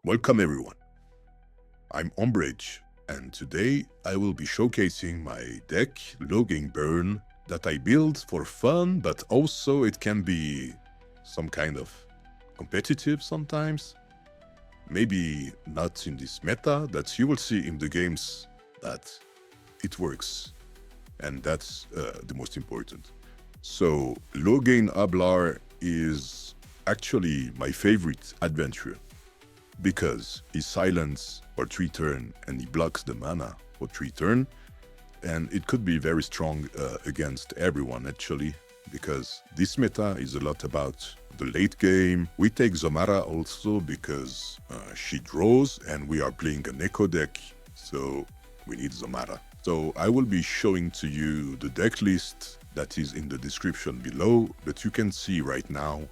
Welcome everyone, I'm Ombrage, and today I will be showcasing my deck, Logain Burn, that I built for fun, but also it can be some kind of competitive sometimes. Maybe not in this meta, that you will see in the games that it works, and that's the most important. So, Logain Ablar is actually my favorite adventure because he silence for 3 turn and he blocks the mana for 3 turn, and it could be very strong against everyone actually, because this meta is a lot about the late game. We take Zomara also because she draws and we are playing an echo deck, so we need Zomara. So I will be showing to you the deck list that is in the description below, but you can see right now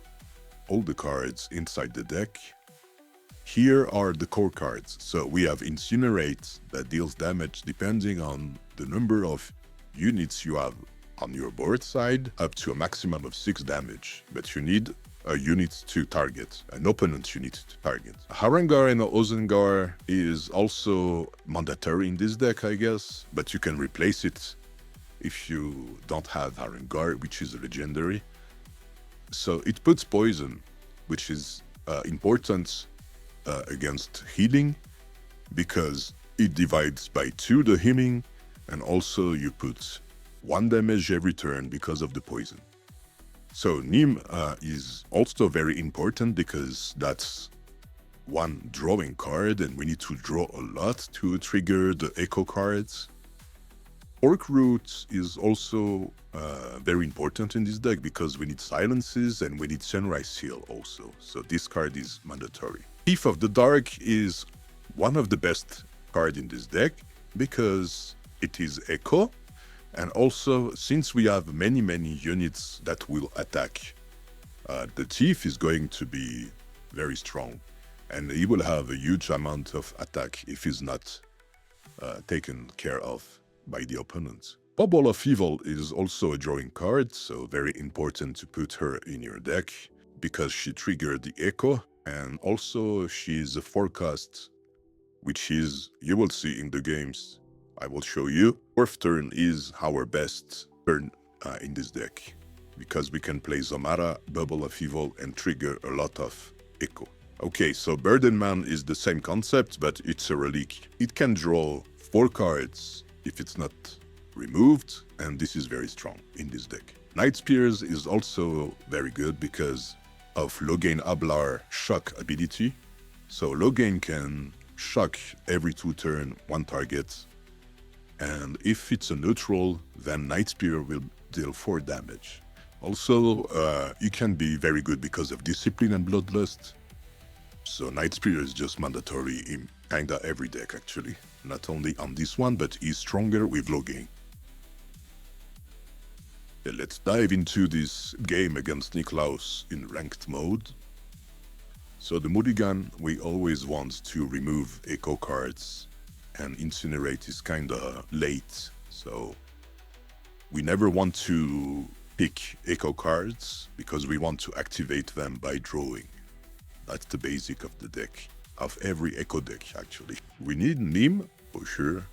all the cards inside the deck. Here are the core cards. So we have Incinerate that deals damage depending on the number of units you have on your board side, up to a maximum of 6 damage. But you need a unit to target, an opponent unit to target. Harangar and Ozengar is also mandatory in this deck, I guess, but you can replace it if you don't have Harangar, which is a legendary. So it puts poison, which is important against healing, because it divides by 2 the healing, and also you put 1 damage every turn because of the poison. So Nim is also very important because that's 1 drawing card, and we need to draw a lot to trigger the echo cards. Orc Root is also very important in this deck because we need silences and we need Sunrise Seal also. So this card is mandatory. Thief of the Dark is one of the best cards in this deck because it is echo, and also since we have many units that will attack, the Thief is going to be very strong, and he will have a huge amount of attack if he's not taken care of by the opponent. Bubble of Evil is also a drawing card, so very important to put her in your deck because she triggered the echo, and also she's a forecast, which is, you will see in the games, I will show you. 4th turn is our best turn in this deck because we can play Zomara, Bubble of Evil, and trigger a lot of echo. Okay, so Burden Man is the same concept, but it's a relic. It can draw 4 cards if it's not removed, and this is very strong in this deck. Night Spears is also very good because of Logain Ablar shock ability. So Logain can shock every 2 turn 1 target, and if it's a neutral, then Night Spear will deal 4 damage. Also, it can be very good because of Discipline and Bloodlust. So Night Spear is just mandatory in kinda every deck actually. Not only on this one, but he's stronger with Logain. Yeah, let's dive into this game against Niklaus in ranked mode. So the Mulligan, we always want to remove echo cards, and Incinerate is kinda late, so we never want to pick echo cards because we want to activate them by drawing. That's the basic of the deck, of every echo deck actually. We need Nim for sure,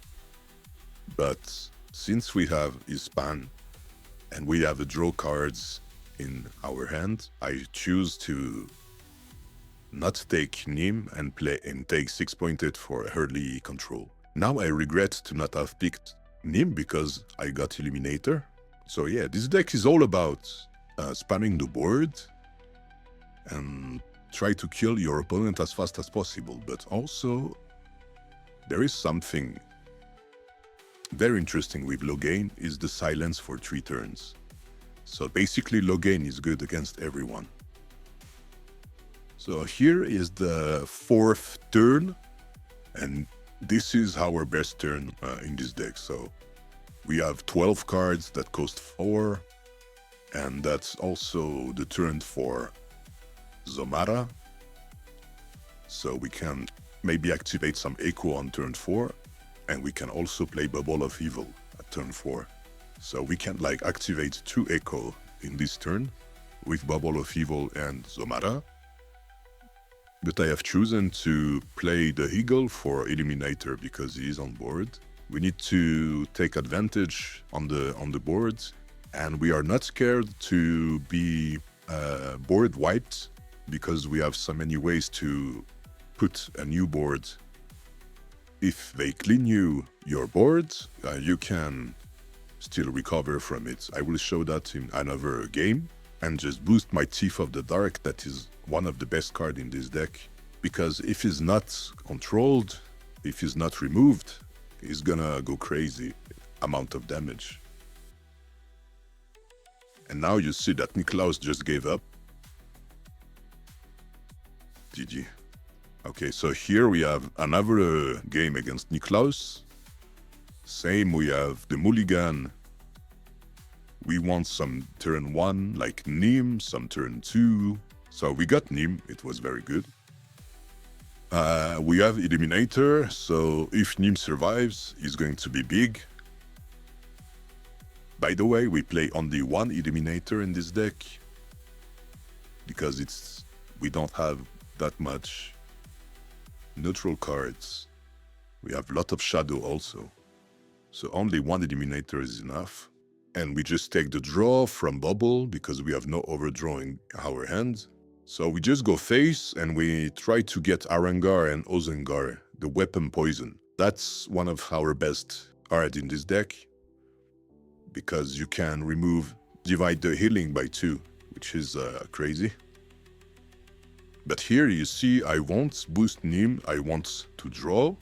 but since we have his span and we have the draw cards in our hand, I choose to not take Nim and take 6 pointed for early control. Now I regret to not have picked Nim because I got Eliminator. So yeah, this deck is all about spamming the board and try to kill your opponent as fast as possible, but also there is something very interesting with Logain is the silence for 3 turns. So basically Logain is good against everyone. So here is the 4th turn, and this is our best turn in this deck. So we have 12 cards that cost 4, and that's also the turn for Zomara. So we can maybe activate some echo on turn 4, and we can also play Bubble of Evil at turn 4. So we can like activate 2 echo in this turn with Bubble of Evil and Zomara. But I have chosen to play the Eagle for Eliminator because he is on board. We need to take advantage on the board, and we are not scared to be board wiped because we have so many ways to put a new board. If they clean your board, you can still recover from it. I will show that in another game and just boost my Thief of the Dark. That is one of the best cards in this deck, because if he's not controlled, if he's not removed, he's gonna go crazy amount of damage. And now you see that Niklaus just gave up. GG. Okay, so here we have another game against Niklaus. Same, we have the mulligan. We want some turn 1 like Nim, some turn 2. So we got Nim, it was very good. We have Eliminator, so if Nim survives, he's going to be big. By the way, we play only one Eliminator in this deck, because we don't have that much neutral cards. We have a lot of Shadow also. So only one Eliminator is enough. And we just take the draw from Bubble because we have no overdrawing our hand. So we just go face and we try to get Arangar and Ozengar, the weapon poison. That's one of our best cards in this deck, because you can divide the healing by 2, which is crazy. But here you see I won't boost Nim, I want to draw.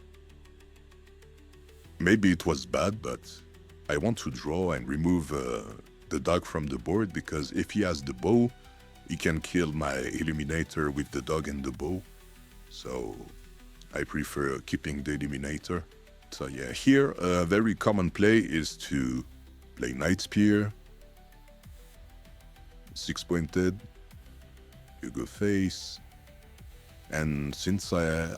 Maybe it was bad, but I want to draw and remove the dog from the board, because if he has the bow, he can kill my Eliminator with the dog and the bow. So I prefer keeping the Eliminator. So yeah, here a very common play is to play Night Spear, 6-pointed, you go face. And since I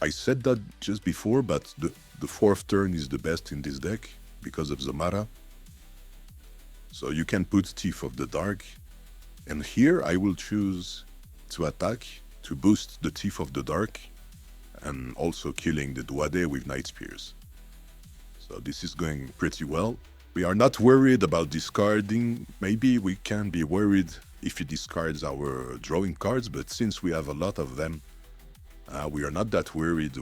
said that just before, but the 4th turn is the best in this deck because of Zamara. So you can put Thief of the Dark. And here I will choose to attack to boost the Thief of the Dark and also killing the Duade with Night Spears. So this is going pretty well. We are not worried about discarding. Maybe we can be worried if he discards our drawing cards, but since we have a lot of them, we are not that worried.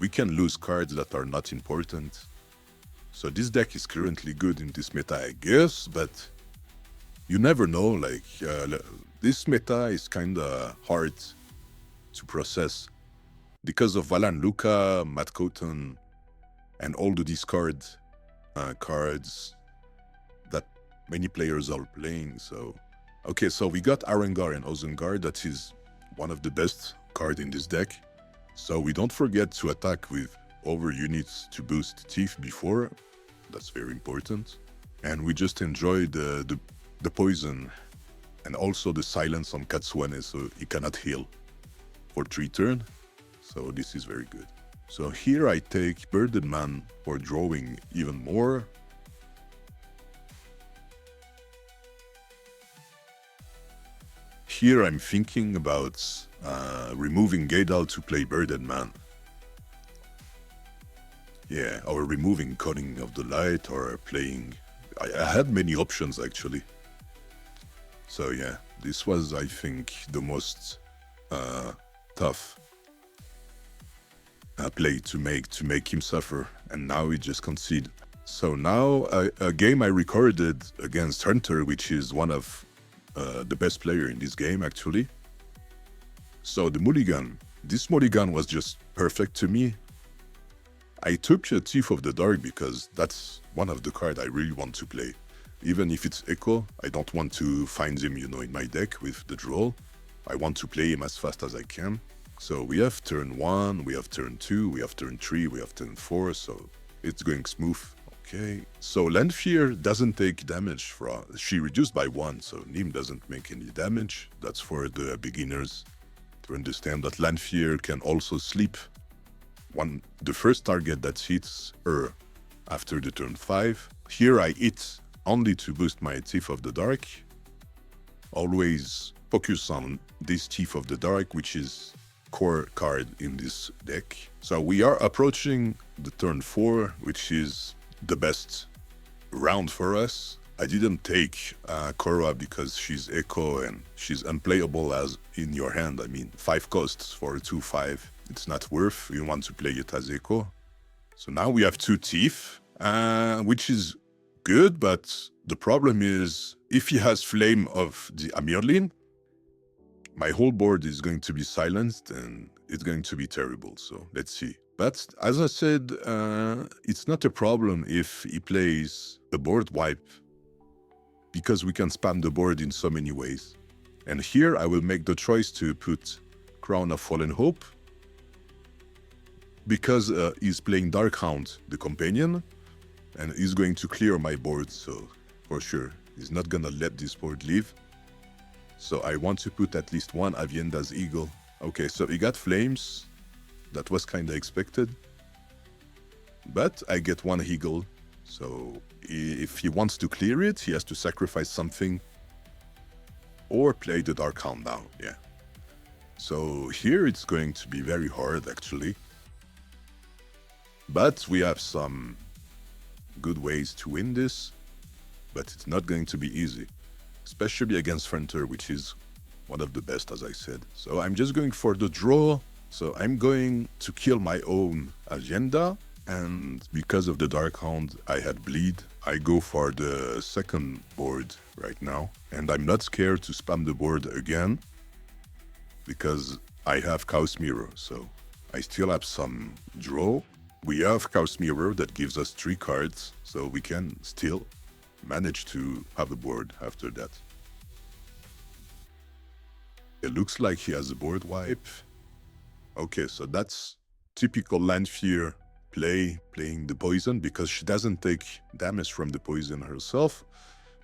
We can lose cards that are not important. So this deck is currently good in this meta, I guess, but you never know. Like this meta is kind of hard to process because of Valan Luca, Matt Cotton, and all the discard cards that many players are playing. So okay, so we got Arangar and Ozengar. That is one of the best cards in this deck. So we don't forget to attack with over units to boost Thief before. That's very important. And we just enjoy the poison and also the silence on Katsuane, so he cannot heal for 3 turns. So this is very good. So here I take Birded Man for drawing even more. Here I'm thinking about removing Gaedal to play Birded Man. Yeah, or removing Cunning of the Light, or playing... I had many options actually. So yeah, this was, I think, the most tough play to make him suffer, and now he just conceded. So now a game I recorded against Hunter, which is one of the best player in this game actually. So the mulligan, this mulligan was just perfect to me. I took a Thief of the Dark because that's one of the cards I really want to play. Even if it's Echo, I don't want to find him, in my deck with the draw. I want to play him as fast as I can. So we have turn 1, we have turn 2, we have turn 3, we have turn 4, so it's going smooth. Okay, so Lanfear doesn't take damage from... She reduced by 1, so Nim doesn't make any damage. That's for the beginners to understand that Lanfear can also sleep the first target that hits her after the turn 5. Here I hit only to boost my Thief of the Dark. Always focus on this Thief of the Dark, which is core card in this deck. So we are approaching the turn 4, which is the best round for us. I didn't take Korra because she's echo and she's unplayable as in your hand. I mean, 5 costs for a 2/5. It's not worth. You want to play it as echo. So now we have 2 Thief, which is good, but the problem is if he has Flame of the Amirlin, my whole board is going to be silenced and it's going to be terrible. So let's see. But as I said, it's not a problem if he plays a board wipe because we can spam the board in so many ways. And here I will make the choice to put Crown of Fallen Hope because he's playing Darkhound, the companion, and he's going to clear my board, so for sure. He's not gonna let this board leave. So I want to put at least one Avienda's Eagle. Okay, so he got Flames. That was kinda expected. But I get one Eagle. So if he wants to clear it, he has to sacrifice something or play the Darkhound now, yeah. So here it's going to be very hard actually. But we have some good ways to win this, but it's not going to be easy, especially against Frontier, which is one of the best, as I said. So I'm just going for the draw. So I'm going to kill my own agenda, and because of the Darkhound, I had bleed. I go for the second board right now, and I'm not scared to spam the board again because I have Chaos Mirror, so I still have some draw. We have Chaos Mirror that gives us 3 cards, so we can still manage to have a board after that. It looks like he has a board wipe. Okay, so that's typical Lanfear playing the poison because she doesn't take damage from the poison herself.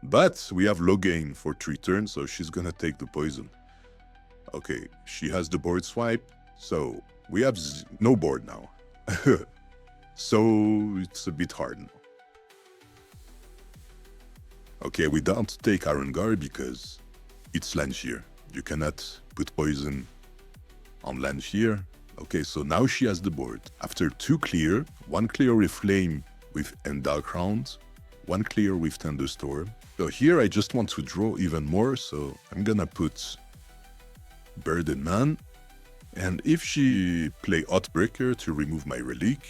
But we have Logain for 3 turns, so she's gonna take the poison. Okay, she has the board swipe, so we have no board now. So it's a bit hard now. Okay, we don't take Arangar because it's Lanfear. You cannot put poison on Lanfear. Okay, so now she has the board. After 2 clear, 1 clear with Flame with Darkhound, 1 clear with Thunderstorm. So here I just want to draw even more, so I'm gonna put Burden Man. And if she play Outbreaker to remove my relic,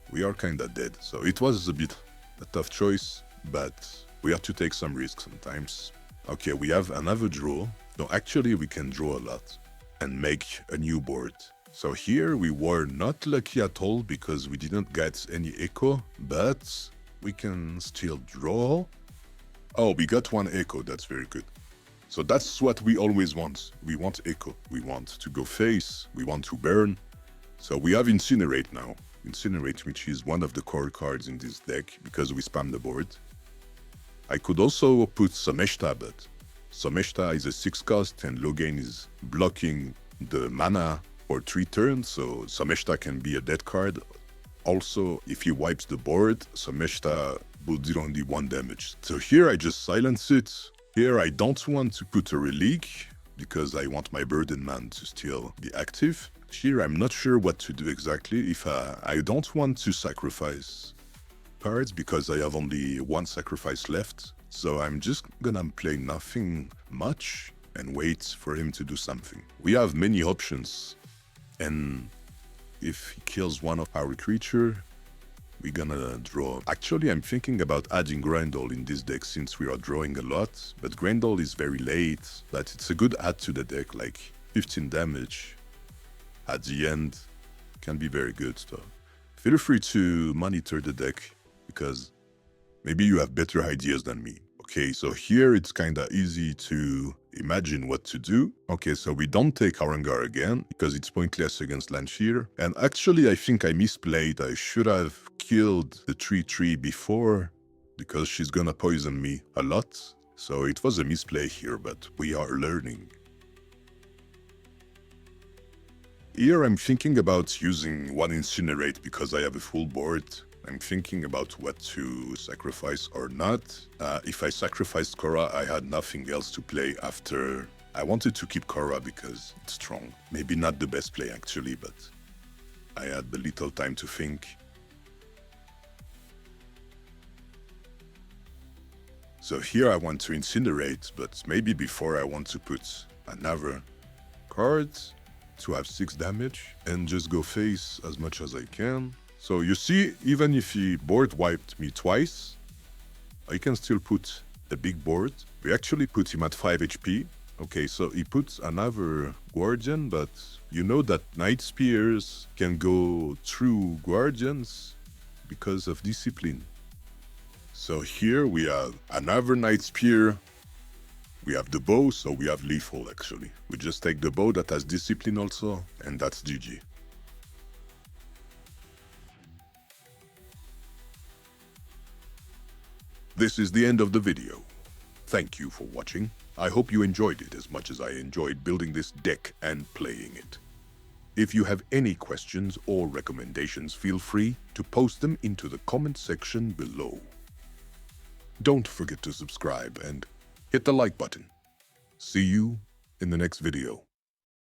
we are kinda dead. So it was a bit a tough choice, but we have to take some risks sometimes. Okay, we have another draw. No, actually we can draw a lot and make a new board. So here we were not lucky at all because we didn't get any echo, but we can still draw. Oh, we got 1 echo, that's very good. So that's what we always want. We want echo, we want to go face, we want to burn. So we have Incinerate now. Incinerate, which is one of the core cards in this deck because we spam the board. I could also put Someshta, but Someshta is a 6 cost and Logain is blocking the mana for 3 turns, so Someshta can be a dead card. Also, if he wipes the board, Someshta will do only 1 damage. So here I just silence it. Here I don't want to put a relic because I want my Burden Man to still be active. Here I'm not sure what to do exactly. If I don't want to sacrifice cards because I have only 1 sacrifice left. So I'm just gonna play nothing much and wait for him to do something. We have many options, and if he kills one of our creature, we're gonna draw. Actually, I'm thinking about adding Grendel in this deck since we are drawing a lot, but Grendel is very late, but it's a good add to the deck, like 15 damage at the end can be very good. So feel free to monitor the deck because maybe you have better ideas than me. Okay, so here it's kinda easy to imagine what to do. Okay, so we don't take Arangar again because it's pointless against Lanfear. And actually, I think I misplayed. I should have killed the 3/3 before because she's gonna poison me a lot. So it was a misplay here, but we are learning. Here I'm thinking about using 1 Incinerate because I have a full board. I'm thinking about what to sacrifice or not. If I sacrificed Korra, I had nothing else to play after I wanted to keep Korra because it's strong. Maybe not the best play actually, but I had the little time to think. So here I want to incinerate, but maybe before I want to put another card to have 6 damage and just go face as much as I can. So you see, even if he board wiped me twice, I can still put the big board. We actually put him at 5 HP. Okay, so he puts another Guardian, but you know that Night Spears can go through Guardians because of Discipline. So here we have another Night Spear. We have the bow, so we have lethal actually. We just take the bow that has Discipline also, and that's GG. This is the end of the video. Thank you for watching. I hope you enjoyed it as much as I enjoyed building this deck and playing it. If you have any questions or recommendations, feel free to post them into the comment section below. Don't forget to subscribe and hit the like button. See you in the next video.